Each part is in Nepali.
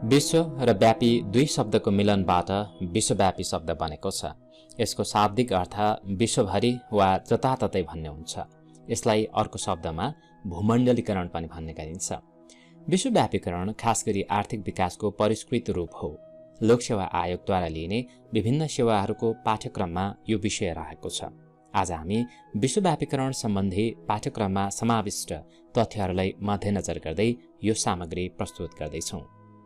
विश्व र व्यापी दुई शब्दको मिलनबाट विश्वव्यापी शब्द बनेको छ। यसको शाब्दिक अर्थ विश्वभरि वा जताततै भन्ने हुन्छ। यसलाई अर्को शब्दमा भूमण्डलीकरण पनि भन्ने गरिन्छ। विश्वव्यापीकरण खास गरी आर्थिक विकासको परिष्कृत रूप हो। लोकसेवा आयोगद्वारा लिइने विभिन्न सेवाहरूको पाठ्यक्रममा यो विषय रहेको छ। आज हामी विश्वव्यापीकरण सम्बन्धी पाठ्यक्रममा समाविष्ट तथ्यहरूलाई मध्यनजर गर्दै यो सामग्री प्रस्तुत गर्दैछौँ।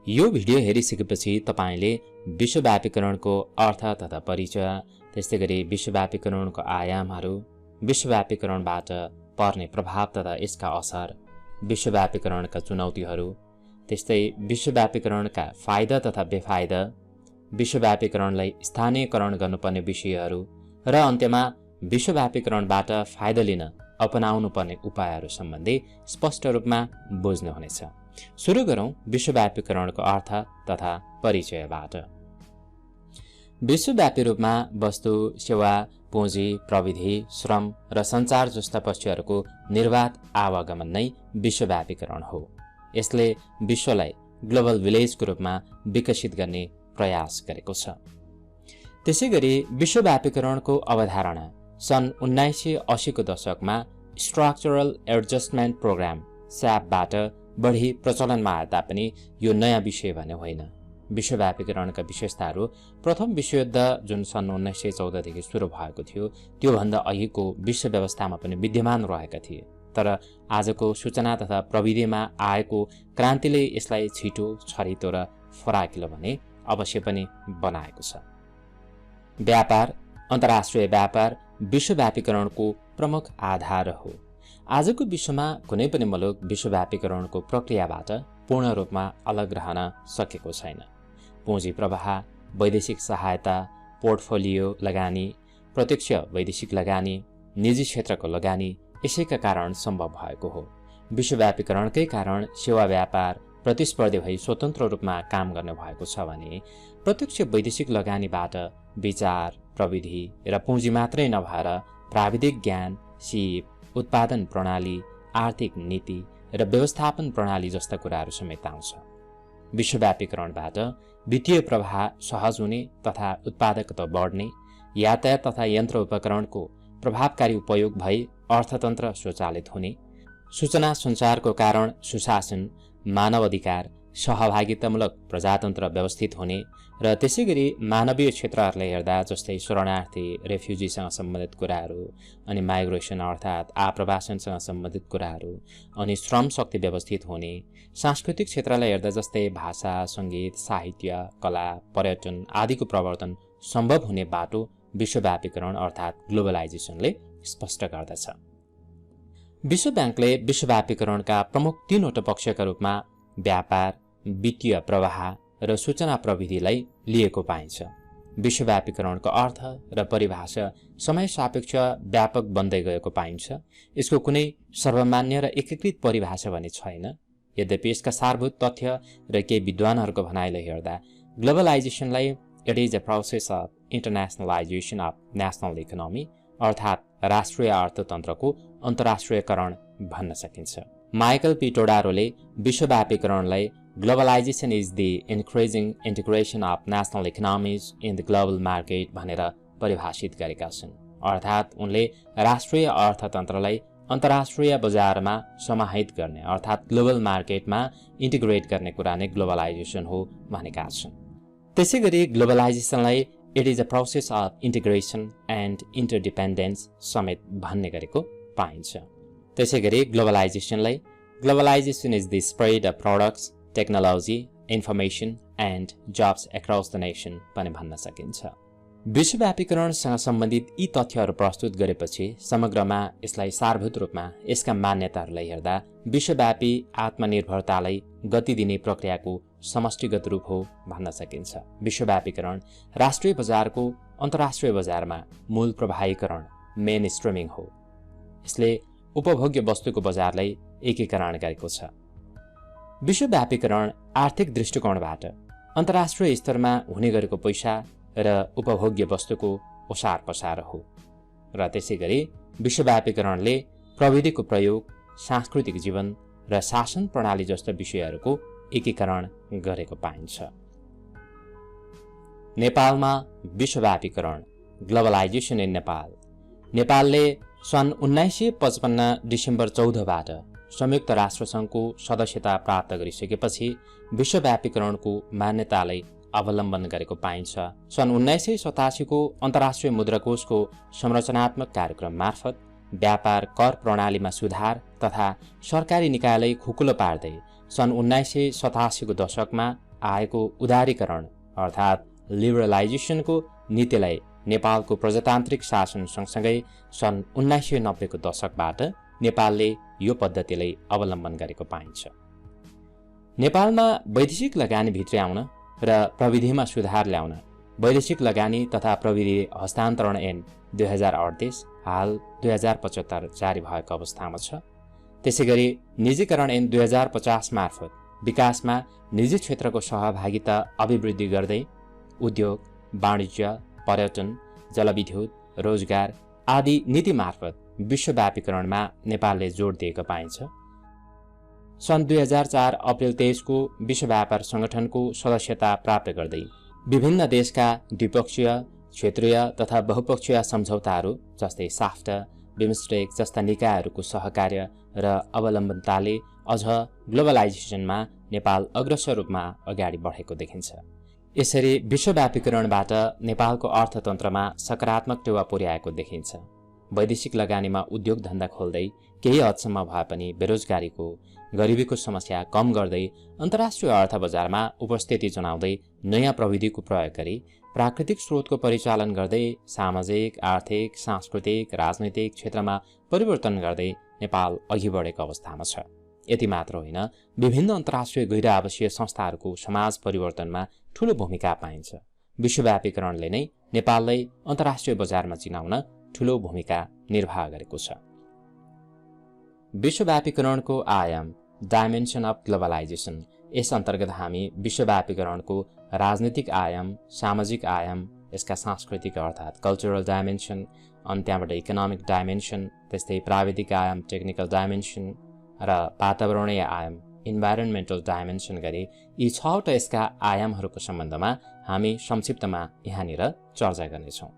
यो भिडियो हेरिसकेपछि तपाईले विश्वव्यापीकरणको अर्थ तथा परिचय, त्यस्तै गरी विश्वव्यापीकरणको आयामहरू, विश्वव्यापीकरणबाट पर्ने प्रभाव तथा यसका असर, विश्वव्यापीकरणका चुनौतीहरू, त्यस्तै विश्वव्यापीकरणका फाइदा तथा बेफाइदा, विश्वव्यापीकरणलाई स्थानीयकरण गर्नुपर्ने विषयहरू र अन्त्यमा विश्वव्यापीकरणबाट फाइदा लिन अपनाउनुपर्ने उपायहरू सम्बन्धी स्पष्ट रूपमा बुझ्नुहुनेछ। सुरु गरौँ विश्वव्यापीकरणको अर्थ तथा परिचयबाट। विश्वव्यापी रूपमा वस्तु, सेवा, पुँजी, प्रविधि, श्रम र सञ्चार जस्ता पक्षहरूको निर्वाध आवागमन नै विश्वव्यापीकरण हो। यसले विश्वलाई ग्लोबल भिलेजको रूपमा विकसित गर्ने प्रयास गरेको छ। त्यसैगरी विश्वव्यापीकरणको अवधारणा सन् 1980 को दशकमा स्ट्रक्चरल एडजस्टमेन्ट प्रोग्राम स्यापबाट बढी प्रचलनमा आए तापनि यो नयाँ विषय भने होइन। विश्वव्यापीकरणका विशेषताहरू प्रथम विश्वयुद्ध जुन सन् 1914 देखि सुरु भएको थियो त्योभन्दा अघिको विश्व व्यवस्थामा पनि विद्यमान रहेका थिए। तर आजको सूचना तथा प्रविधिमा आएको क्रान्तिले यसलाई छिटो, छरितो र फराकिलो भने अवश्य पनि बनाएको छ। व्यापार, अन्तर्राष्ट्रिय व्यापार विश्वव्यापीकरणको प्रमुख आधार हो। आजको विश्वमा कुनै पनि मुलुक विश्वव्यापीकरणको प्रक्रियाबाट पूर्ण रूपमा अलग रहन सकेको छैन। पुँजी प्रवाह, वैदेशिक सहायता, पोर्टफोलियो लगानी, प्रत्यक्ष वैदेशिक लगानी, निजी क्षेत्रको लगानी यसैका कारण सम्भव भएको हो। विश्वव्यापीकरणकै कारण सेवा व्यापार प्रतिस्पर्धी भई स्वतन्त्र रूपमा काम गर्ने भएको छ भने प्रत्यक्ष वैदेशिक लगानीबाट विचार, प्रविधि र पुँजी मात्रै नभएर प्राविधिक ज्ञान, सिप, उत्पादन प्रणाली, आर्थिक नीति र व्यवस्थापन प्रणाली जस्ता कुराहरू समेत आउँछ। विश्वव्यापीकरणबाट वित्तीय प्रवाह सहज हुने तथा उत्पादकता बढ्ने, यातायात तथा यन्त्र उपकरणको प्रभावकारी उपयोग भई अर्थतन्त्र स्वचालित हुने, सूचना सञ्चारको कारण सुशासन, मानव अधिकार, सहभागितामूलक प्रजातन्त्र व्यवस्थित हुने र त्यसैगरी मानवीय क्षेत्रहरूलाई हेर्दा जस्तै शरणार्थी, रेफ्युजीसँग सम्बन्धित कुराहरू, अनि माइग्रेसन अर्थात् आप्रवासनसँग सम्बन्धित कुराहरू, अनि श्रम शक्ति व्यवस्थित हुने, सांस्कृतिक क्षेत्रलाई हेर्दा जस्तै भाषा, सङ्गीत, साहित्य, कला, पर्यटन आदिको प्रवर्धन सम्भव हुने बाटो विश्वव्यापीकरण अर्थात् ग्लोबलाइजेसनले स्पष्ट गर्दछ। विश्व ब्याङ्कले विश्वव्यापीकरणका प्रमुख तीनवटा पक्षका रूपमा व्यापार, वित्तीय प्रवाह र सूचना प्रविधिलाई लिएको पाइन्छ। विश्वव्यापीकरणको अर्थ र परिभाषा समय सापेक्ष व्यापक बन्दै गएको पाइन्छ। यसको कुनै सर्वमान्य र एकीकृत परिभाषा भने छैन। यद्यपि यसका सारभूत तथ्य र केही विद्वानहरूको भनाइले हेर्दा ग्लोबलाइजेसनलाई it is a process of internationalisation of national economy अर्थात् राष्ट्रिय अर्थतन्त्रको अन्तर्राष्ट्रियकरण भन्न सकिन्छ। माइकल पी टोडारोले विश्वव्यापीकरणलाई globalisation is the increasing integration of national economies in the global market भनेर परिभाषित गरेका छन्। अर्थात् उनले राष्ट्रिय अर्थतन्त्रलाई अन्तर्राष्ट्रिय बजारमा समाहित गर्ने अर्थात् ग्लोबल मार्केटमा इन्टिग्रेट गर्ने कुरा नै ग्लोबलाइजेसन हो भनेका छन्। त्यसैगरी ग्लोबलाइजेसनलाई it is a process of integration and interdependence समेत भन्ने गरेको पाइन्छ। त्यसैगरी globalisation is the spread of products, technology, information and jobs across the nation पनि भन्न सकिन्छ। विश्वव्यापीकरणसँग सम्बन्धित यी तथ्यहरू प्रस्तुत गरेपछि समग्रमा यसलाई सारभूत रूपमा यसका मान्यताहरूलाई हेर्दा विश्वव्यापी आत्मनिर्भरतालाई गति दिने प्रक्रियाको समष्टिगत रूप हो भन्न सकिन्छ। विश्वव्यापीकरण राष्ट्रिय बजारको अन्तर्राष्ट्रिय बजारमा मूल प्रवाहीकरण, मेन स्ट्रिमिङ हो। यसले उपभोग्य वस्तुको बजारलाई एकीकरण गरेको छ। विश्वव्यापीकरण आर्थिक दृष्टिकोणबाट अन्तर्राष्ट्रिय स्तरमा हुने गरेको पैसा र उपभोग्य वस्तुको ओसार पसार हो र त्यसैगरी विश्वव्यापीकरणले प्रविधिको प्रयोग, सांस्कृतिक जीवन र शासन प्रणाली जस्ता विषयहरूको एकीकरण गरेको पाइन्छ। नेपालमा विश्वव्यापीकरण, ग्लोबलाइजेसन इन नेपाल। नेपालले सन् 1955 डिसेम्बर 14बाट संयुक्त राष्ट्रसङ्घको सदस्यता प्राप्त गरिसकेपछि विश्वव्यापीकरणको मान्यतालाई अवलम्बन गरेको पाइन्छ। सन् 1987 को अन्तर्राष्ट्रिय मुद्राकोषको संरचनात्मक कार्यक्रम मार्फत व्यापार कर प्रणालीमा सुधार तथा सरकारी निकायलाई खुकुलो पार्दै सन् 1987 को दशकमा आएको उदारीकरण अर्थात् लिबरलाइजेसनको नीतिलाई नेपालको प्रजातान्त्रिक शासन सँगसँगै सन् 1990 को दशकबाट नेपालले यो पद्धतिलाई अवलम्बन गरेको पाइन्छ। नेपालमा वैदेशिक लगानी भित्र्याउन र प्रविधिमा सुधार ल्याउन वैदेशिक लगानी तथा प्रविधि हस्तान्तरण ऐन 2038 हाल 2075 जारी भएको अवस्थामा छ। त्यसैगरी निजीकरण ऐन 2050 मार्फत विकासमा निजी क्षेत्रको सहभागिता अभिवृद्धि गर्दै उद्योग, वाणिज्य, पर्यटन, जलविद्युत, रोजगार आदि नीति मार्फत विश्वव्यापीकरणमा नेपालले जोड दिएको पाइन्छ। सन् 2004 अप्रिल 23 को विश्व व्यापार संगठनको सदस्यता प्राप्त गर्दै विभिन्न देशका द्विपक्षीय, क्षेत्रीय तथा बहुपक्षीय सम्झौताहरू जस्तै साफ्टा, बिमस्टेक जस्ता निकायहरूको सहकार्य र अवलम्बनताले अझ ग्लोबलाइजेसनमा नेपाल अग्रसर रूपमा अगाडि बढेको देखिन्छ। यसरी विश्वव्यापीकरणबाट नेपालको अर्थतन्त्रमा सकारात्मक टेवा पुर्याएको देखिन्छ। वैदेशिक लगानीमा उद्योग धन्दा खोल्दै केही हदसम्म भए पनि बेरोजगारीको, गरिबीको समस्या कम गर्दै अन्तर्राष्ट्रिय अर्थ बजारमा उपस्थिति जनाउँदै नयाँ प्रविधिको प्रयोग गरी प्राकृतिक स्रोतको परिचालन गर्दै सामाजिक, आर्थिक, सांस्कृतिक, राजनैतिक क्षेत्रमा परिवर्तन गर्दै नेपाल अघि बढेको अवस्थामा छ। यति मात्र होइन, विभिन्न अन्तर्राष्ट्रिय गैर आवासीय संस्थाहरूको समाज परिवर्तनमा ठूलो भूमिका पाइन्छ। विश्वव्यापीकरणले नै नेपाललाई अन्तर्राष्ट्रिय बजारमा चिनाउन ठूलो भूमिका निर्वाह गरेको छ। विश्वव्यापीकरणको आयाम, डाइमेन्सन अफ ग्लोबलाइजेसन। यस अन्तर्गत हामी विश्वव्यापीकरणको राजनीतिक आयाम, सामाजिक आयाम, यसका सांस्कृतिक अर्थात् कल्चरल डाइमेन्सन, अनि त्यहाँबाट इकोनोमिक डाइमेन्सन, त्यस्तै प्राविधिक आयाम टेक्निकल डाइमेन्सन र वातावरणीय आयाम इन्भाइरोन्मेन्टल डाइमेन्सन गरी यी 6वटा यसका आयामहरूको सम्बन्धमा हामी संक्षिप्तमा यहाँनिर चर्चा गर्नेछौँ।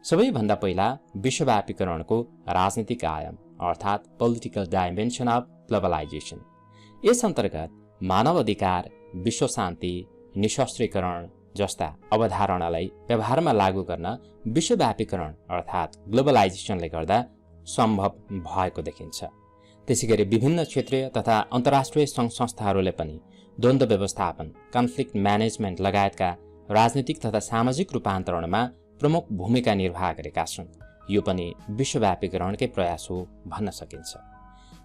सबैभन्दा पहिला विश्वव्यापीकरणको राजनीतिक आयाम अर्थात् पोलिटिकल डाइमेन्सन अफ ग्लोबलाइजेसन। यस अन्तर्गत मानव अधिकार, विश्व शान्ति, निशस्त्रीकरण जस्ता अवधारणालाई व्यवहारमा लागू गर्न विश्वव्यापीकरण अर्थात् ग्लोबलाइजेसनले गर्दा सम्भव भएको देखिन्छ। त्यसैगरी विभिन्न क्षेत्रीय तथा अन्तर्राष्ट्रिय सङ्घ संस्थाहरूले पनि द्वन्द्व व्यवस्थापन, कन्फ्लिक्ट म्यानेजमेन्ट लगायतका राजनीतिक तथा सामाजिक रूपान्तरणमा प्रमुख भूमिका निर्वाह गरेका छन्। यो पनि विश्वव्यापीकरणकै प्रयास हो भन्न सकिन्छ।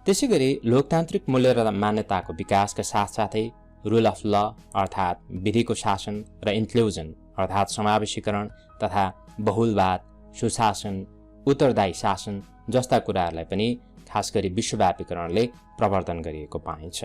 त्यसैगरी लोकतान्त्रिक मूल्य र मान्यताको विकासका साथसाथै रुल अफ ल अर्थात् विधिको शासन र इन्क्लुजन अर्थात् समावेशीकरण तथा बहुलवाद, सुशासन, उत्तरदायी शासन जस्ता कुराहरूलाई पनि खास गरी विश्वव्यापीकरणले प्रवर्तन गरिएको पाइन्छ।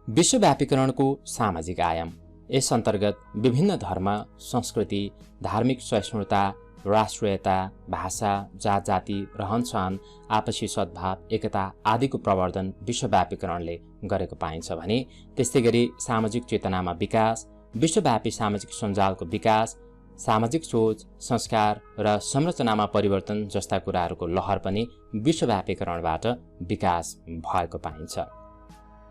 विश्वव्यापीकरणको सामाजिक आयाम। यस अन्तर्गत विभिन्न धर्म, संस्कृति, धार्मिक सहिष्णुता, राष्ट्रियता, भाषा, जात जाति, रहनसहन, आपसी सद्भाव, एकता आदिको प्रवर्धन विश्वव्यापीकरणले गरेको पाइन्छ भने त्यस्तै गरी सामाजिक चेतनामा विकास, विश्वव्यापी सामाजिक सञ्जालको विकास, सामाजिक सोच, संस्कार र संरचनामा परिवर्तन जस्ता कुराहरूको लहर पनि विश्वव्यापीकरणबाट विकास भएको पाइन्छ।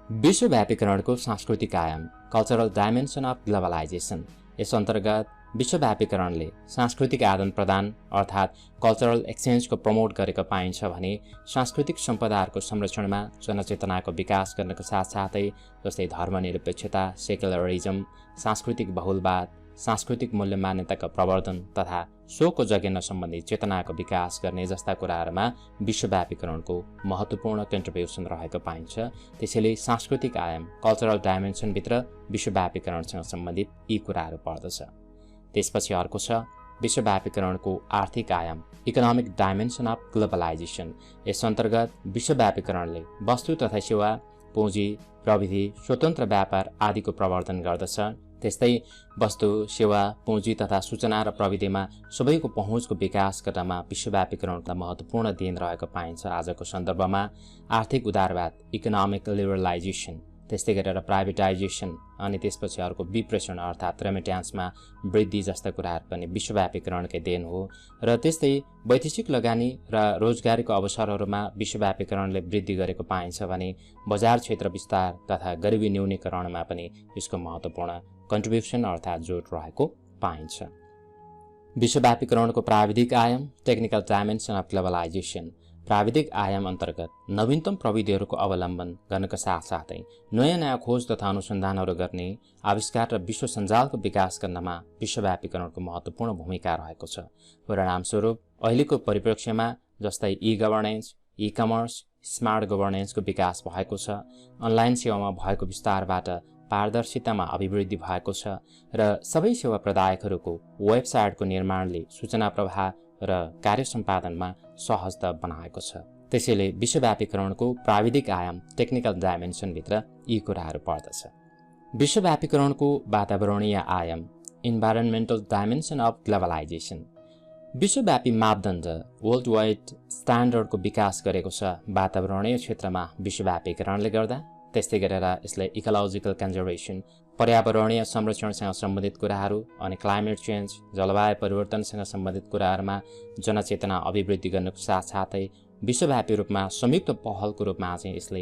विश्वव्यापीकरणको सांस्कृतिक आयाम, कल्चरल डाइमेन्सन अफ ग्लोबलाइजेसन। यस अन्तर्गत विश्वव्यापीकरणले सांस्कृतिक आदान प्रदान अर्थात् कल्चरल एक्सचेन्जको प्रमोट गरेको पाइन्छ भने सांस्कृतिक सम्पदाहरूको संरक्षणमा जनचेतनाको विकास गर्नको साथसाथै जस्तै धर्मनिरपेक्षता, सेकुलरिजम, सांस्कृतिक बहुलवाद, सांस्कृतिक मूल्य मान्यताको प्रवर्धन तथा सोको जगेर्न सम्बन्धी चेतनाको विकास गर्ने जस्ता कुराहरूमा विश्वव्यापीकरणको महत्त्वपूर्ण कन्ट्रिब्युसन रहेको पाइन्छ। त्यसैले सांस्कृतिक आयाम, कल्चरल डाइमेन्सनभित्र विश्वव्यापीकरणसँग सम्बन्धित यी कुराहरू पर्दछ। त्यसपछि अर्को छ विश्वव्यापीकरणको आर्थिक आयाम, इकोनोमिक डाइमेन्सन अफ ग्लोबलाइजेसन। यस अन्तर्गत विश्वव्यापीकरणले वस्तु तथा सेवा, पुँजी, प्रविधि, स्वतन्त्र व्यापार आदिको प्रवर्धन गर्दछ। त्यस्तै वस्तु, सेवा, पुँजी तथा सूचना र प्रविधिमा सबैको पहुँचको विकास गर्नमा विश्वव्यापीकरणका महत्त्वपूर्ण देन रहेको पाइन्छ। आजको सन्दर्भमा आर्थिक उदारवाद, इकोनोमिक लिबरलाइजेसन त्यस्तै गरेर प्राइभेटाइजेसन अनि त्यसपछि अर्को विप्रेषण अर्थात् रेमिट्यान्समा वृद्धि जस्ता कुराहरू पनि विश्वव्यापीकरणकै देन हो। र त्यस्तै वैदेशिक लगानी र रोजगारीको अवसरहरूमा विश्वव्यापीकरणले वृद्धि गरेको पाइन्छ भने बजार क्षेत्र विस्तार तथा गरिबी न्यूनीकरणमा पनि यसको महत्त्वपूर्ण कन्ट्रिब्युसन अर्थात् जोड रहेको पाइन्छ। विश्वव्यापीकरणको प्राविधिक आयाम टेक्निकल डाइमेन्सन अफ ग्लोबलाइजेसन। प्राविधिक आयाम अन्तर्गत नवीनतम प्रविधिहरूको अवलम्बन गर्नका साथसाथै नयाँ खोज तथा अनुसन्धानहरू गर्ने आविष्कार र विश्व सञ्जालको विकास गर्नमा विश्वव्यापीकरणको महत्त्वपूर्ण भूमिका रहेको छ। परिणामस्वरूप अहिलेको परिप्रेक्ष्यमा जस्तै ई गभर्नेन्स, ई कमर्स, स्मार्ट गभर्नेन्सको विकास भएको छ। अनलाइन सेवामा भएको विस्तारबाट पारदर्शितामा अभिवृद्धि भएको छ र सबै सेवा प्रदायकहरूको वेबसाइटको निर्माणले सूचना प्रवाह र कार्य सम्पादनमा सहजता बनाएको छ। त्यसैले विश्वव्यापीकरणको प्राविधिक आयाम टेक्निकल डाइमेन्सनभित्र यी कुराहरू पर्दछ। विश्वव्यापीकरणको वातावरणीय आयाम इन्भाइरोन्मेन्टल डाइमेन्सन अफ ग्लोबलाइजेसन। विश्वव्यापी मापदण्ड वर्ल्ड वाइड स्ट्यान्डर्डको विकास गरेको छ वातावरणीय क्षेत्रमा विश्वव्यापीकरणले गर्दा। त्यस्तै गरेर यसले इकोलोजिकल कन्जर्भेसन पर्यावरणीय संरक्षणसँग सम्बन्धित कुराहरू अनि क्लाइमेट चेन्ज जलवायु परिवर्तनसँग सम्बन्धित कुराहरूमा जनचेतना अभिवृद्धि गर्नुको साथसाथै विश्वव्यापी रूपमा संयुक्त पहलको रूपमा चाहिँ यसले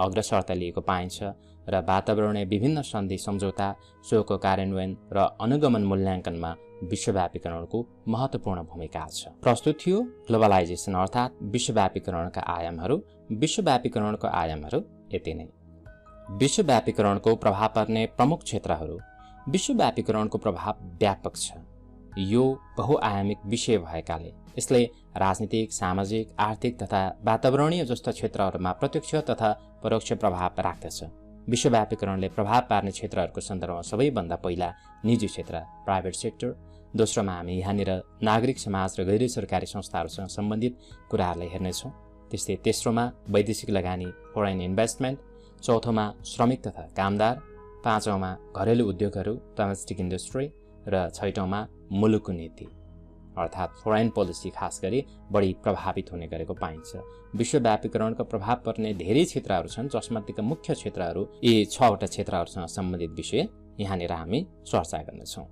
अग्रसरता लिएको पाइन्छ र वातावरणीय विभिन्न सन्धि सम्झौता सोको कार्यान्वयन र अनुगमन मूल्याङ्कनमा विश्वव्यापीकरणको महत्त्वपूर्ण भूमिका छ। प्रस्तुत थियो ग्लोबलाइजेसन अर्थात् विश्वव्यापीकरणका आयामहरू। विश्वव्यापीकरणको आयामहरू यति नै। विश्वव्यापीकरणको प्रभाव पर्ने प्रमुख क्षेत्रहरू। विश्वव्यापीकरणको प्रभाव व्यापक छ। यो बहुआयामिक विषय भएकाले यसले राजनीतिक, सामाजिक, आर्थिक तथा वातावरणीय जस्ता क्षेत्रहरूमा प्रत्यक्ष तथा परोक्ष प्रभाव राख्दछ। विश्वव्यापीकरणले प्रभाव पार्ने क्षेत्रहरूको सन्दर्भमा सबैभन्दा पहिला निजी क्षेत्र प्राइभेट सेक्टर, दोस्रोमा हामी यहाँनिर नागरिक समाज र गैर सरकारी संस्थाहरूसँग सम्बन्धित कुराहरूलाई हेर्नेछौँ। त्यस्तै तेस्रोमा वैदेशिक लगानी फरेन इन्भेस्टमेन्ट, चौथोमा श्रमिक तथा कामदार, पाँचौँमा घरेलु उद्योगहरू डोमेस्टिक इन्डस्ट्री र छैटौँमा मुलुकको नीति अर्थात् फरेन पोलिसी खास गरी बढी प्रभावित हुने गरेको पाइन्छ। विश्वव्यापीकरणको प्रभाव पर्ने धेरै क्षेत्रहरू छन् जसमध्येका मुख्य क्षेत्रहरू यी 6वटा क्षेत्रहरूसँग सम्बन्धित विषय यहाँनिर हामी चर्चा गर्नेछौँ।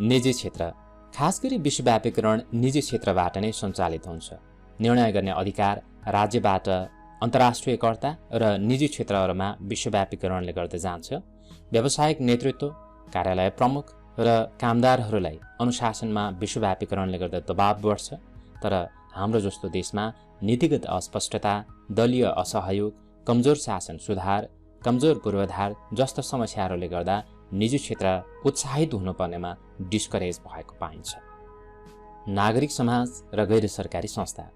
निजी क्षेत्र। खास गरी विश्वव्यापीकरण निजी क्षेत्रबाट नै सञ्चालित हुन्छ। निर्णय गर्ने अधिकार राज्यबाट अन्तर्राष्ट्रियकर्ता र निजी क्षेत्रहरूमा विश्वव्यापीकरणले गर्दै जान्छ। व्यावसायिक नेतृत्व, कार्यालय प्रमुख र कामदारहरूलाई अनुशासनमा विश्वव्यापीकरणले गर्दा दबाव बढ्छ। तर हाम्रो जस्तो देशमा नीतिगत अस्पष्टता, दलीय असहयोग, कमजोर शासन सुधार, कमजोर पूर्वाधार जस्ता समस्याहरूले गर्दा निजी क्षेत्र उत्साहित हुनुपर्नेमा डिस्करेज भएको पाइन्छ। नागरिक समाज र गैर सरकारी संस्था।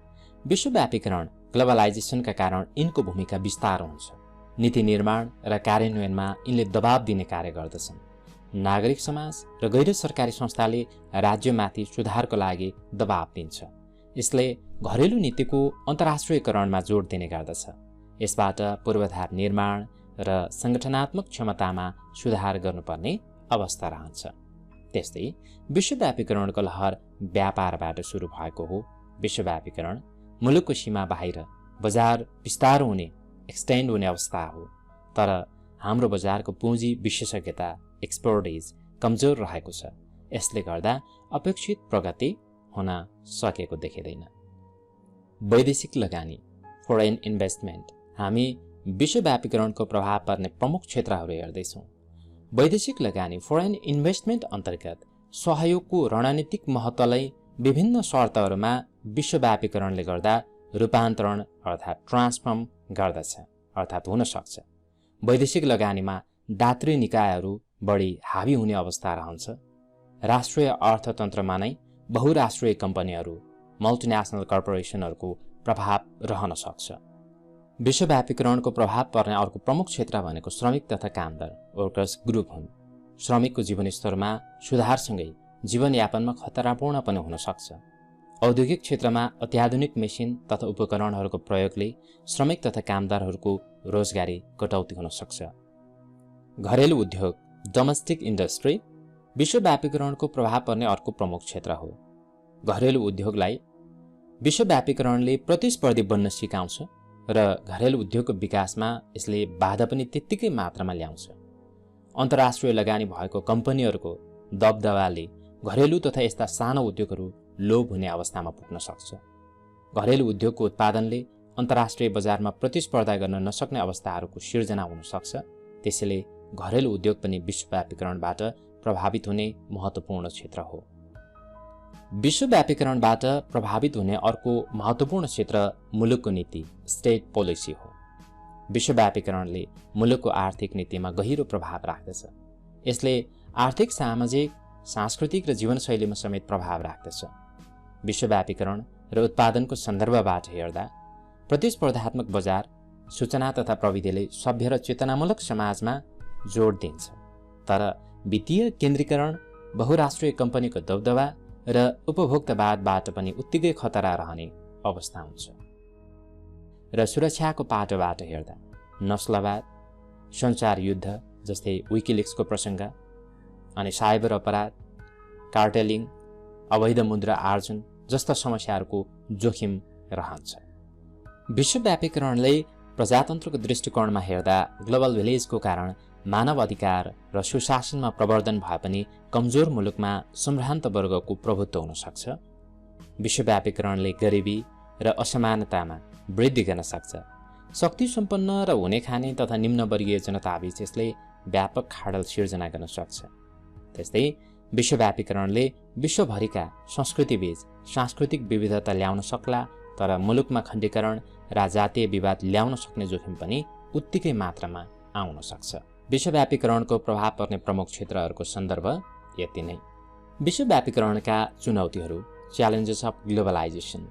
विश्वव्यापीकरण ग्लोबलाइजेसनका कारण यिनको भूमिका विस्तार हुन्छ। नीति निर्माण र कार्यान्वयनमा यिनले दबाव दिने कार्य गर्दछन्। नागरिक समाज र गैर सरकारी संस्थाले राज्यमाथि सुधारको लागि दबाव दिन्छ। यसले घरेलु नीतिको अन्तर्राष्ट्रियकरणमा जोड दिने गर्दछ। यसबाट पूर्वाधार निर्माण र सङ्गठनात्मक क्षमतामा सुधार गर्नुपर्ने अवस्था रहन्छ। त्यस्तै विश्वव्यापीकरणको लहर व्यापारबाट सुरु भएको हो। विश्वव्यापीकरण मुलुकको सीमा बाहिर बजार विस्तार हुने, एक्सटेन्ड हुने अवस्था हो। तर हाम्रो बजारको पुँजी विशेषज्ञता एक्सपर्टिज कमजोर रहेको छ। यसले गर्दा अपेक्षित प्रगति हुन सकेको देखिँदैन। वैदेशिक लगानी फरेन इन्भेस्टमेन्ट। हामी विश्वव्यापीकरणको प्रभाव पर्ने प्रमुख क्षेत्रहरू हेर्दैछौँ। वैदेशिक लगानी फरेन इन्भेस्टमेन्ट अन्तर्गत सहयोगको रणनीतिक महत्त्वलाई विभिन्न शर्तहरूमा विश्वव्यापीकरणले गर्दा रूपान्तरण अर्थात् ट्रान्सफर्म गर्दछ अर्थात् हुन सक्छ। वैदेशिक लगानीमा दात्री निकायहरू बढी हावी हुने अवस्था रहन्छ। राष्ट्रिय अर्थतन्त्रमा नै बहुराष्ट्रिय कम्पनीहरू, मल्टिनेसनल कर्पोरेसनहरूको प्रभाव रहन सक्छ। विश्वव्यापीकरणको प्रभाव पर्ने अर्को प्रमुख क्षेत्र भनेको श्रमिक तथा कामदार वर्कर्स ग्रुप हुन्। श्रमिकको जीवनस्तरमा सुधारसँगै जीवनयापनमा खतरापूर्ण पनि हुन सक्छ। औद्योगिक क्षेत्रमा अत्याधुनिक मेसिन तथा उपकरणहरूको प्रयोगले श्रमिक तथा कामदारहरूको रोजगारी कटौती हुन सक्छ। घरेलु उद्योग डोमेस्टिक इन्डस्ट्री विश्वव्यापीकरणको प्रभाव पर्ने अर्को प्रमुख क्षेत्र हो। घरेलु उद्योगलाई विश्वव्यापीकरणले प्रतिस्पर्धी बन्न सिकाउँछ र घरेलु उद्योगको विकासमा यसले बाधा पनि त्यत्तिकै मात्रामा ल्याउँछ। अन्तर्राष्ट्रिय लगानी भएको कम्पनीहरूको दबदबाले घरेलु तथा यस्ता साना उद्योगहरू लोभ हुने अवस्थामा पुग्न सक्छ। घरेलु उद्योगको उत्पादनले अन्तर्राष्ट्रिय बजारमा प्रतिस्पर्धा गर्न नसक्ने अवस्थाहरूको सिर्जना हुन सक्छ। त्यसैले घरेलु उद्योग पनि विश्वव्यापीकरणबाट प्रभावित हुने महत्त्वपूर्ण क्षेत्र हो। विश्वव्यापीकरणबाट प्रभावित हुने अर्को महत्त्वपूर्ण क्षेत्र मुलुकको नीति स्टेट पोलिसी हो। विश्वव्यापीकरणले मुलुकको आर्थिक नीतिमा गहिरो प्रभाव राख्दछ। यसले आर्थिक, सामाजिक, सांस्कृतिक र जीवनशैलीमा समेत प्रभाव राख्दछ। विश्वव्यापीकरण र उत्पादनको सन्दर्भबाट हेर्दा प्रतिस्पर्धात्मक बजार, सूचना तथा प्रविधिले सभ्य र चेतनामूलक समाजमा जोड दिन्छ। तर वित्तीय केन्द्रीकरण, बहुराष्ट्रिय कम्पनीको दबदबा र उपभोक्तावादबाट पनि उत्तिकै खतरा रहने अवस्था हुन्छ। र सुरक्षाको पाटोबाट हेर्दा नस्लवाद, सञ्चार युद्ध जस्तै विकिलिक्सको प्रसङ्ग, अनि साइबर अपराध, कार्टेलिङ, अवैध मुद्रा आर्जन जस्ता समस्याहरूको जोखिम रहन्छ। विश्वव्यापीकरणले प्रजातन्त्रको दृष्टिकोणमा हेर्दा ग्लोबल भिलेजको कारण मानव अधिकार र सुशासनमा प्रवर्धन भए पनि कमजोर मुलुकमा सम्भ्रान्त वर्गको प्रभुत्व हुन सक्छ। विश्वव्यापीकरणले गरिबी र असमानतामा वृद्धि गर्न सक्छ। शक्ति सम्पन्न र हुने खाने तथा निम्नवर्गीय जनताबीच यसले व्यापक खाडल सिर्जना गर्न सक्छ। त्यस्तै विश्वव्यापीकरणले विश्वभरिका संस्कृतिबीच सांस्कृतिक विविधता ल्याउन सक्ला, तर मुलुकमा खण्डीकरण र जातीय विवाद ल्याउन सक्ने जोखिम पनि उत्तिकै मात्रामा आउन सक्छ। विश्वव्यापीकरणको प्रभाव पर्ने प्रमुख क्षेत्रहरूको सन्दर्भ यति नै। विश्वव्यापीकरणका चुनौतीहरू, च्यालेन्जेस अफ ग्लोबलाइजेसन।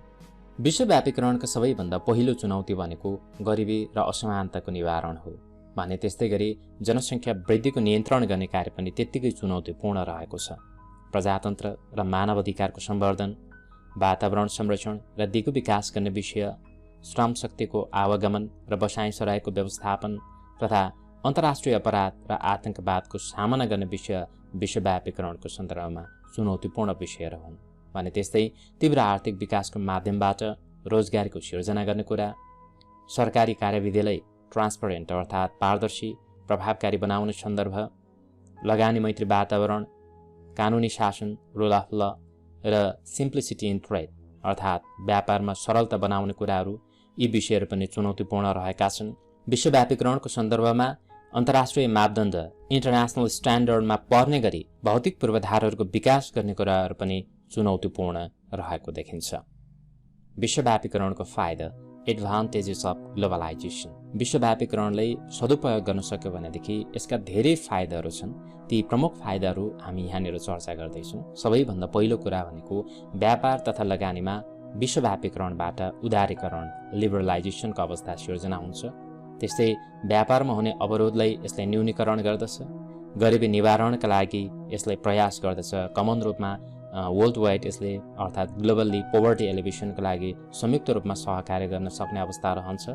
विश्वव्यापीकरणका सबैभन्दा पहिलो चुनौती भनेको गरिबी र असमानताको निवारण हो भने त्यस्तै गरी जनसङ्ख्या वृद्धिको नियन्त्रण गर्ने कार्य पनि त्यत्तिकै चुनौतीपूर्ण रहेको छ। प्रजातन्त्र र मानव अधिकारको सम्वर्धन, वातावरण संरक्षण र दिगो विकास गर्ने विषय, श्रम शक्तिको आवागमन र बसाइसराईको व्यवस्थापन तथा अन्तर्राष्ट्रिय अपराध र आतंकवादको सामना गर्ने विषय विश्वव्यापीकरणको सन्दर्भमा चुनौतीपूर्ण विषयहरू हुन् भने त्यस्तै तीव्र आर्थिक विकासको माध्यमबाट रोजगारीको सिर्जना गर्ने कुरा, सरकारी कार्यविधिलाई ट्रान्सपरेन्ट अर्थात् पारदर्शी, प्रभावकारी बनाउने सन्दर्भ, लगानी मैत्री वातावरण, कानुनी शासन, रुल अफ ल र सिम्प्लिसिटी इन ट्रेड अर्थात् व्यापारमा सरलता बनाउने कुराहरू, यी विषयहरू पनि चुनौतीपूर्ण रहेका छन्। विश्वव्यापीकरणको सन्दर्भमा अन्तर्राष्ट्रिय मापदण्ड इन्टरनेसनल स्ट्यान्डर्डमा पर्ने गरी भौतिक पूर्वाधारहरूको विकास गर्ने कुराहरू पनि चुनौतीपूर्ण रहेको देखिन्छ। विश्वव्यापीकरणको फाइदा, एडभान्टेजेस अफ ग्लोबलाइजेसन। विश्वव्यापीकरणले सदुपयोग गर्न सक्यो भनेदेखि यसका धेरै फाइदाहरू छन्। ती प्रमुख फाइदाहरू हामी यहाँनिर चर्चा गर्दैछौँ। सबैभन्दा पहिलो कुरा भनेको व्यापार तथा लगानीमा विश्वव्यापीकरणबाट उदारीकरण, लिबरलाइजेसनको अवस्था सिर्जना हुन्छ। त्यस्तै व्यापारमा हुने अवरोधलाई यसले न्यूनीकरण गर्दछ। गरिबी निवारणका लागि यसले प्रयास गर्दछ। कमन रूपमा वर्ल्ड वाइड यसले अर्थात् ग्लोबल्ली पोभर्टी एलिभेसनको लागि संयुक्त रूपमा सहकार्य गर्न सक्ने अवस्था रहन्छ।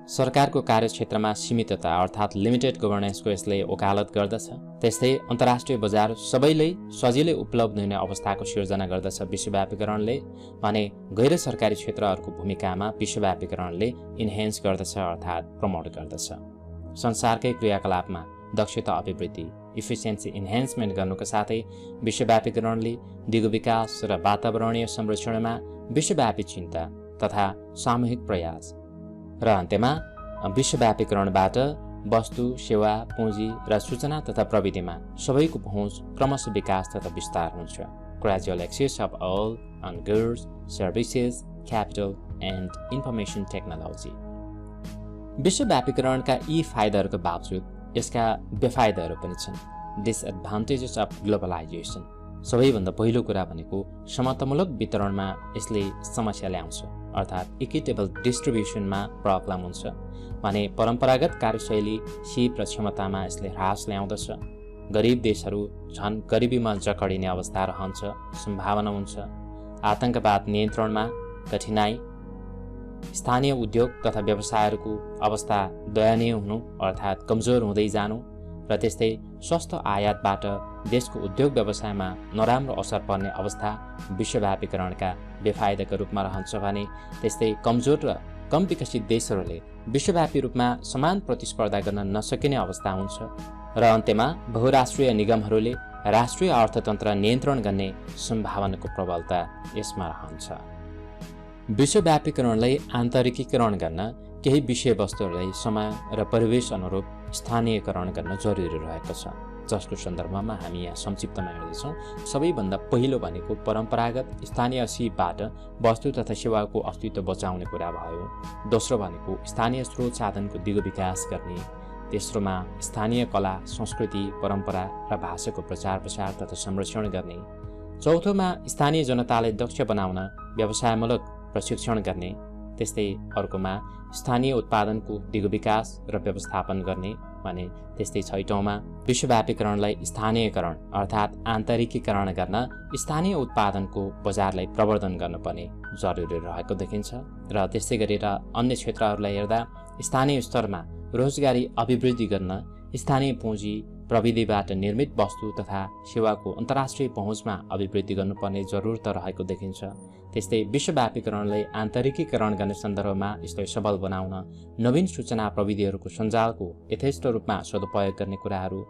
सरकारको कार्यक्षेत्रमा सीमितता अर्थात् लिमिटेड गभर्नेन्सको यसले वकालत गर्दछ। त्यस्तै अन्तर्राष्ट्रिय बजार सबैलाई सजिलै उपलब्ध हुने अवस्थाको सिर्जना गर्दछ विश्वव्यापीकरणले भने गैर सरकारी क्षेत्रहरूको भूमिकामा विश्वव्यापीकरणले इन्हेन्स गर्दछ अर्थात् प्रमोट गर्दछ। संसारकै क्रियाकलापमा दक्षता अभिवृद्धि, इफिसियन्सी इन्हेन्समेन्ट गर्नुको साथै विश्वव्यापीकरणले दिगो विकास र वातावरणीय संरक्षणमा विश्वव्यापी चिन्ता तथा सामूहिक प्रयास र अन्त्यमा विश्वव्यापीकरणबाट वस्तु, सेवा, पुँजी र सूचना तथा प्रविधिमा सबैको पहुँच क्रमशः विकास तथा विस्तार हुन्छ। Gradual access of all on goods, services, capital and information technology. विश्वव्यापीकरणका यी फाइदाहरूको बावजुद यसका बेफाइदाहरू पनि छन्। Disadvantages of globalisation. सबैभन्दा पहिलो कुरा भनेको समतामूलक वितरणमा यसले समस्या ल्याउँछ अर्थात् इक्विटेबल डिस्ट्रिब्युसनमा प्रब्लम हुन्छ भने परम्परागत कार्यशैली, सिप र क्षमतामा यसले ह्रास ल्याउँदछ। गरिब देशहरू झन् गरिबीमा जकडिने अवस्था रहन्छ, सम्भावना हुन्छ। आतंकवाद नियन्त्रणमा कठिनाई, स्थानीय उद्योग तथा व्यवसायहरूको अवस्था दयनीय हुनु अर्थात् कमजोर हुँदै जानु र त्यस्तै सस्तो आयातबाट देशको उद्योग व्यवसायमा नराम्रो असर पर्ने अवस्था विश्वव्यापीकरणका बेफाइदाका रूपमा रहन्छ भने त्यस्तै कमजोर र कम विकसित देशहरूले विश्वव्यापी रूपमा समान प्रतिस्पर्धा गर्न नसकिने अवस्था हुन्छ र अन्त्यमा बहुराष्ट्रिय निगमहरूले राष्ट्रिय अर्थतन्त्र नियन्त्रण गर्ने सम्भावनाको प्रबलता यसमा रहन्छ। विश्वव्यापीकरणलाई आन्तरिकीकरण गर्न केही विषयवस्तुहरूलाई समय र परिवेश अनुरूप स्थानीयकरण गर्न जरुरी रहेको छ, जसको सन्दर्भमा हामी यहाँ संक्षिप्तमा हेर्दैछौँ। सबैभन्दा पहिलो भनेको परम्परागत स्थानीय सिपबाट वस्तु तथा सेवाको अस्तित्व बचाउने कुरा भयो। दोस्रो भनेको स्थानीय स्रोत साधनको दिगो विकास गर्ने। तेस्रोमा स्थानीय कला, संस्कृति, परम्परा र भाषाको प्रचार प्रसार तथा संरक्षण गर्ने। चौथोमा स्थानीय जनतालाई दक्ष बनाउन व्यवसायमूलक प्रशिक्षण गर्ने। त्यस्तै अर्कोमा स्थानीय उत्पादनको दिगो विकास र व्यवस्थापन गर्ने भने। त्यस्तै छैटौँमा विश्वव्यापीकरणलाई स्थानीयकरण अर्थात् आन्तरिकीकरण गर्न स्थानीय उत्पादनको बजारलाई प्रवर्धन गर्नुपर्ने जरुरी रहेको देखिन्छ। र त्यस्तै गरेर अन्य क्षेत्रहरूलाई हेर्दा स्थानीय स्तरमा रोजगारी अभिवृद्धि गर्न स्थानीय पुँजी प्रविधिबाट निर्मित वस्तु तथा सेवाको अन्तर्राष्ट्रिय पहुँचमा अभिवृद्धि गर्नुपर्ने जरुरत रहेको देखिन्छ। त्यस्तै विश्वव्यापीकरणलाई आन्तरिकीकरण गर्ने सन्दर्भमा यसलाई सबल बनाउन नवीन सूचना प्रविधिहरूको सञ्जालको यथेष्ट रूपमा सदुपयोग गर्ने कुराहरू,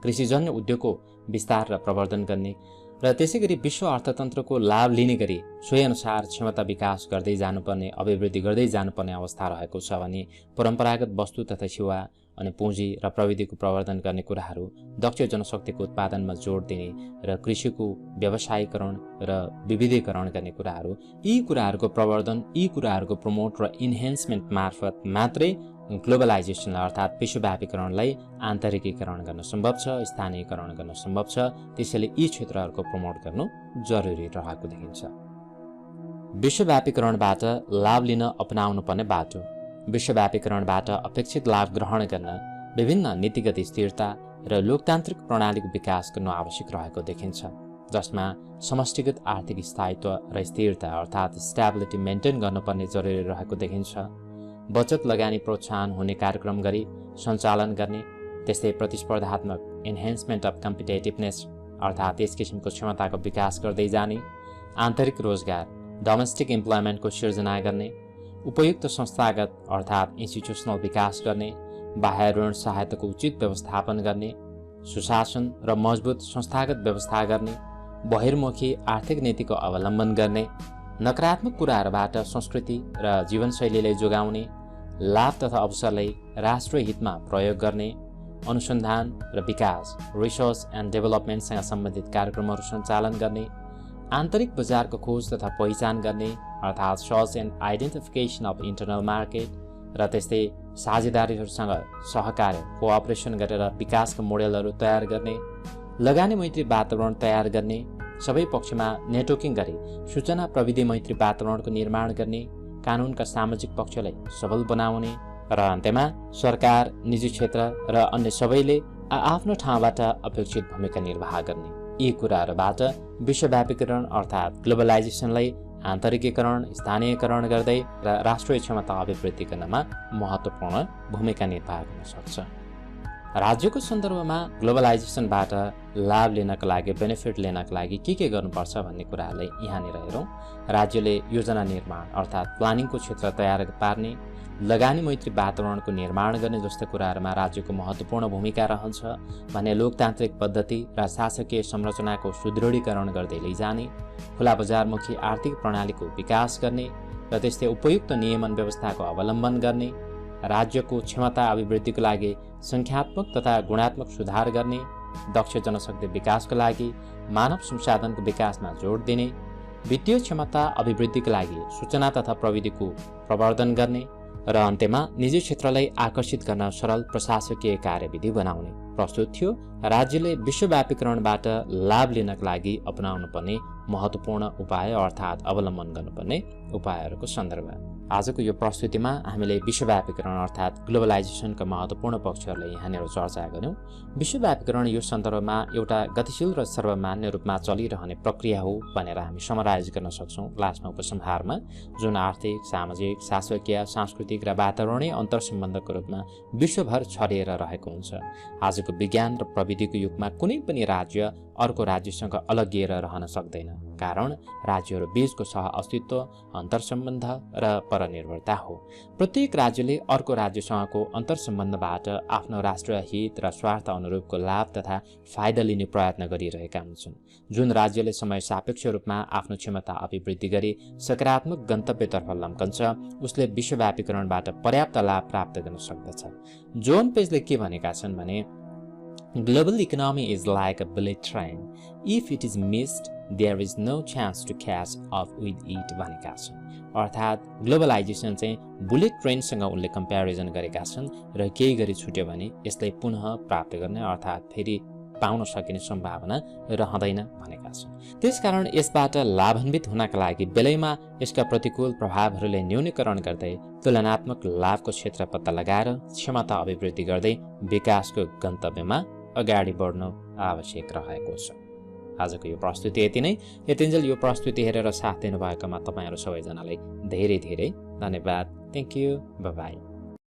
कृषिजन्य उद्योगको विस्तार र प्रवर्धन गर्ने र त्यसै गरी विश्व अर्थतन्त्रको लाभ लिने गरी सोही अनुसार क्षमता विकास गर्दै जानुपर्ने, अभिवृद्धि गर्दै जानुपर्ने अवस्था रहेको छ भने परम्परागत वस्तु तथा सेवा अनि पुँजी र प्रविधिको प्रवर्धन गर्ने कुराहरू, दक्ष जनशक्तिको उत्पादनमा जोड दिने र कृषिको व्यवसायीकरण र विविधीकरण गर्ने कुराहरू, यी कुराहरूको प्रवर्धन, यी कुराहरूको प्रमोट र इन्हेन्समेन्ट मार्फत मात्रै ग्लोबलाइजेसन अर्थात् विश्वव्यापीकरणलाई आन्तरिकीकरण गर्न सम्भव छ, स्थानीयकरण गर्न सम्भव छ। त्यसैले यी क्षेत्रहरूको प्रमोट गर्नु जरुरी रहेको देखिन्छ। विश्वव्यापीकरणबाट लाभ लिन अपनाउनु पर्ने बाटो। विश्वव्यापीकरणबाट अपेक्षित लाभ ग्रहण गर्न विभिन्न नीतिगत स्थिरता र लोकतान्त्रिक प्रणालीको विकास गर्नु आवश्यक रहेको देखिन्छ, जसमा समष्टिगत आर्थिक स्थायित्व र स्थिरता अर्थात् स्टेबिलिटी मेन्टेन गर्नुपर्ने जरुरी रहेको देखिन्छ। बचत लगानी प्रोत्साहन हुने कार्यक्रम गरी सञ्चालन गर्ने। त्यस्तै प्रतिस्पर्धात्मक इन्हेन्समेन्ट अफ कम्पिटेटिभनेस अर्थात् यस किसिमको क्षमताको विकास गर्दै जाने। आन्तरिक रोजगार डोमेस्टिक इम्प्लोइमेन्टको सिर्जना गर्ने। उपयुक्त संस्थागत अर्थात् इन्स्टिट्युसनल विकास गर्ने। बाह्य ऋण सहायताको उचित व्यवस्थापन गर्ने। सुशासन र मजबुत संस्थागत व्यवस्था गर्ने। बहिर्मुखी आर्थिक नीतिको अवलम्बन गर्ने। नकारात्मक कुराहरूबाट संस्कृति र जीवनशैलीलाई जोगाउने। लाभ तथा अवसरलाई राष्ट्रिय हितमा प्रयोग गर्ने। अनुसन्धान र विकास रिसर्च एन्ड डेभलपमेन्टसँग सम्बन्धित कार्यक्रमहरू सञ्चालन गर्ने। आन्तरिक बजारको खोज तथा पहिचान गर्ने अर्थात् search and identification of internal market र त्यस्तै साझेदारीहरूसँग सहकार्य कोअपरेसन गरेर विकासका मोडेलहरू तयार गर्ने। लगानी मैत्री वातावरण तयार गर्ने। सबै पक्षमा नेटवर्किङ गरी सूचना प्रविधि मैत्री वातावरणको निर्माण गर्ने। कानुनका सामाजिक पक्षलाई सबल बनाउने र अन्त्यमा सरकार, निजी क्षेत्र र अन्य सबैले आफ्नो ठाउँबाट अपेक्षित भूमिका निर्वाह गर्ने। यी कुराहरूबाट विश्वव्यापीकरण अर्थात् ग्लोबलाइजेसनलाई आन्तरिकीकरण, स्थानीयकरण गर्दै र राष्ट्रिय क्षमता अभिवृद्धि गर्नमा महत्त्वपूर्ण भूमिका निर्वाह गर्न सक्छ। राज्यको सन्दर्भमा ग्लोबलाइजेसनबाट लाभ लिनका लागि, बेनिफिट लिनका लागि के गर्नुपर्छ भन्ने कुराहरूलाई यहाँनिर हेरौँ। राज्यले योजना निर्माण अर्थात् प्लानिङको क्षेत्र तयार पार्ने, लगानी मैत्री वातावरणको निर्माण गर्ने जस्ता कुराहरूमा राज्यको महत्त्वपूर्ण भूमिका रहन्छ भने लोकतान्त्रिक पद्धति र शासकीय संरचनाको सुदृढीकरण गर्दै लैजाने, खुला बजारमुखी आर्थिक प्रणालीको विकास गर्ने र त्यस्तै उपयुक्त नियमन व्यवस्थाको अवलम्बन गर्ने, राज्यको क्षमता अभिवृद्धिको लागि सङ्ख्यात्मक तथा गुणात्मक सुधार गर्ने, दक्ष जनशक्ति विकासको लागि मानव संसाधनको विकासमा जोड दिने, वित्तीय क्षमता अभिवृद्धिको लागि सूचना तथा प्रविधिको प्रवर्धन गर्ने र अन्त्यमा निजी क्षेत्रलाई आकर्षित गर्न सरल प्रशासकीय कार्यविधि बनाउने प्रस्तुत थियो। राज्यले विश्वव्यापीकरणबाट लाभ लिनका लागि अपनाउनु पर्ने महत्त्वपूर्ण उपाय अर्थात् अवलम्बन गर्नुपर्ने उपायहरूको सन्दर्भ। आजको यो प्रस्तुतिमा हामीले विश्वव्यापीकरण अर्थात् ग्लोबलाइजेसनका महत्त्वपूर्ण पक्षहरूलाई यहाँनिर चर्चा गऱ्यौँ। विश्वव्यापीकरण यो सन्दर्भमा एउटा गतिशील र सर्वमान्य रूपमा चलिरहने प्रक्रिया हो भनेर हामी समराइज गर्न सक्छौँ लास्टमा उपसंहारमा, जुन आर्थिक, सामाजिक, शासकीय, सांस्कृतिक र वातावरणीय अन्तर्सम्बन्धको रूपमा विश्वभर छरिएर रहेको हुन्छ। आजको विज्ञान र प्रविधिको युगमा कुनै पनि राज्य अर्को राज्यसँग अलग्गिएर रहन सक्दैन, कारण राज्यहरू बीचको सह अस्तित्व, अन्तर्सम्बन्ध र परनिर्भरता हो। प्रत्येक राज्यले अर्को राज्यसँगको अन्तर्सम्बन्धबाट आफ्नो राष्ट्रिय हित र स्वार्थ अनुरूपको लाभ तथा फाइदा लिने प्रयत्न गरिरहेका हुन्छन्। जुन राज्यले समय सापेक्ष रूपमा आफ्नो क्षमता अभिवृद्धि गरी सकारात्मक गन्तव्यतर्फ लम्कन्छ, उसले विश्वव्यापीकरणबाट पर्याप्त लाभ प्राप्त गर्न सक्दछ। जोन पेजले के भनेका छन् भने, Global economy is like a bullet train. If it is missed, there is no chance to catch up with it भनेका छन्। अर्थात् ग्लोबलाइजेसन चाहिँ बुलेट ट्रेनसँग उनले कम्प्यारिजन गरेका छन् र केही गरी छुट्यो भने यसलाई पुनः प्राप्त गर्ने अर्थात् फेरि पाउन सकिने सम्भावना रहँदैन भनेका छन्। त्यसकारण यसबाट लाभान्वित हुनका लागि बेलैमा यसका प्रतिकूल प्रभावहरूले न्यूनीकरण गर्दै तुलनात्मक लाभको क्षेत्र पत्ता लगाएर क्षमता अभिवृद्धि गर्दै विकासको गन्तव्यमा अगाडि बढ्नु आवश्यक रहेको छ। आजको यो प्रस्तुति यति नै। यतिन्जेल यो प्रस्तुति हेरेर साथ दिनुभएकोमा तपाईँहरू सबैजनालाई धेरै धेरै धन्यवाद। Thank you. Bye bye.